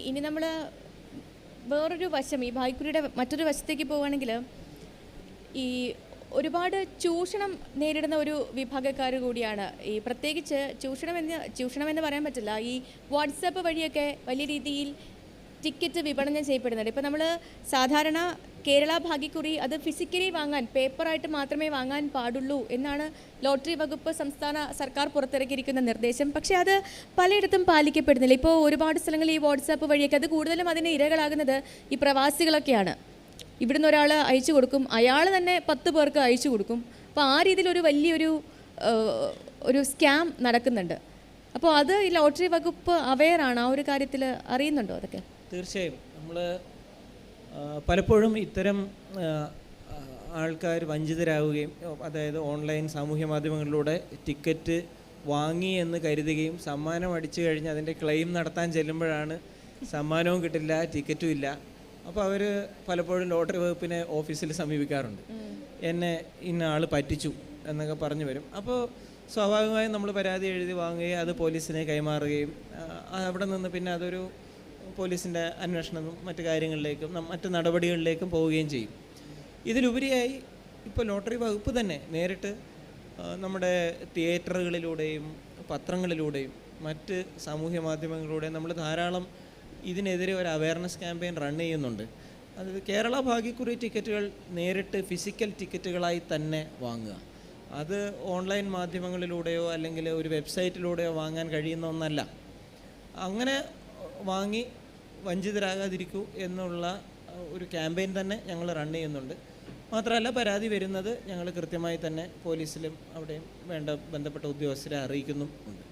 ഇനി നമ്മൾ വേറൊരു വശം, ഈ ഭാഗ്യക്കുറിയുടെ മറ്റൊരു വശത്തേക്ക് പോവുകയാണെങ്കിൽ, ഈ ഒരുപാട് ചൂഷണം നേരിടുന്ന ഒരു വിഭാഗക്കാർ കൂടിയാണ് ഈ, പ്രത്യേകിച്ച് ചൂഷണമെന്ന് പറയാൻ പറ്റില്ല, ഈ വാട്സാപ്പ് വഴിയൊക്കെ വലിയ രീതിയിൽ ടിക്കറ്റ് വിപണനം ചെയ്യപ്പെടുന്നുണ്ട്. ഇപ്പോൾ നമ്മൾ സാധാരണ കേരള ഭാഗ്യക്കുറി അത് ഫിസിക്കലി വാങ്ങാൻ, പേപ്പറായിട്ട് മാത്രമേ വാങ്ങാൻ പാടുള്ളൂ എന്നാണ് ലോട്ടറി വകുപ്പ് സംസ്ഥാന സർക്കാർ പുറത്തിറക്കിയിരിക്കുന്ന നിർദ്ദേശം. പക്ഷേ അത് പലയിടത്തും പാലിക്കപ്പെടുന്നില്ല. ഇപ്പോൾ ഒരുപാട് സ്ഥലങ്ങളിൽ ഈ വാട്സാപ്പ് വഴിയൊക്കെ, അത് കൂടുതലും അതിന് ഇരകളാകുന്നത് ഈ പ്രവാസികളൊക്കെയാണ്. ഇവിടുന്ന് ഒരാൾ അയച്ചു കൊടുക്കും, അയാൾ തന്നെ 10 പേർക്ക് അയച്ചു കൊടുക്കും. അപ്പോൾ ആ രീതിയിൽ ഒരു വലിയൊരു സ്കാം നടക്കുന്നുണ്ട്. അപ്പോൾ അത് ഈ ലോട്ടറി വകുപ്പ് അവെയറാണ്, ആ ഒരു കാര്യത്തിൽ അറിയുന്നുണ്ടോ? അതൊക്കെ തീർച്ചയായും നമ്മൾ പലപ്പോഴും ഇത്തരം ആൾക്കാർ വഞ്ചിതരാകുകയും, അതായത് ഓൺലൈൻ സാമൂഹ്യ മാധ്യമങ്ങളിലൂടെ ടിക്കറ്റ് വാങ്ങി എന്ന് കരുതുകയും സമ്മാനം അടിച്ചു കഴിഞ്ഞ് അതിൻ്റെ ക്ലെയിം നടത്താൻ ചെല്ലുമ്പോഴാണ് സമ്മാനവും കിട്ടില്ല, ടിക്കറ്റും ഇല്ല. അപ്പോൾ അവർ പലപ്പോഴും ലോട്ടറി വകുപ്പിനെ ഓഫീസിൽ സമീപിക്കാറുണ്ട്. എന്നെ ഇന്ന ആൾ പറ്റിച്ചു എന്നൊക്കെ പറഞ്ഞു വരും. അപ്പോൾ സ്വാഭാവികമായും നമ്മൾ പരാതി എഴുതി വാങ്ങുകയും അത് പോലീസിനെ കൈമാറുകയും അവിടെ നിന്ന് പിന്നെ അതൊരു പോലീസിൻ്റെ അന്വേഷണവും മറ്റു കാര്യങ്ങളിലേക്കും മറ്റു നടപടികളിലേക്കും പോവുകയും ചെയ്യും. ഇതിലുപരിയായി ഇപ്പോൾ ലോട്ടറി വകുപ്പ് തന്നെ നേരിട്ട് നമ്മുടെ തിയേറ്ററുകളിലൂടെയും പത്രങ്ങളിലൂടെയും മറ്റ് സാമൂഹ്യ മാധ്യമങ്ങളിലൂടെയും നമ്മൾ ധാരാളം ഇതിനെതിരെ ഒരു അവയർനെസ് ക്യാമ്പയിൻ റൺ ചെയ്യുന്നുണ്ട്. അത് കേരള ഭാഗ്യക്കുറി ടിക്കറ്റുകൾ നേരിട്ട് ഫിസിക്കൽ ടിക്കറ്റുകളായി തന്നെ വാങ്ങുക, അത് ഓൺലൈൻ മാധ്യമങ്ങളിലൂടെയോ അല്ലെങ്കിൽ ഒരു വെബ്സൈറ്റിലൂടെയോ വാങ്ങാൻ കഴിയുന്ന ഒന്നല്ല. അങ്ങനെ വാങ്ങി വഞ്ചിതരാകാതിരിക്കൂ എന്നുള്ള ഒരു ക്യാമ്പയിൻ തന്നെ ഞങ്ങൾ റൺ ചെയ്യുന്നുണ്ട്. മാത്രമല്ല, പരാതി വരുന്നത് ഞങ്ങൾ കൃത്യമായി തന്നെ പോലീസിലും അവിടെയും വേണ്ട ബന്ധപ്പെട്ട ഉദ്യോഗസ്ഥരെ അറിയിക്കുന്നുമുണ്ട്.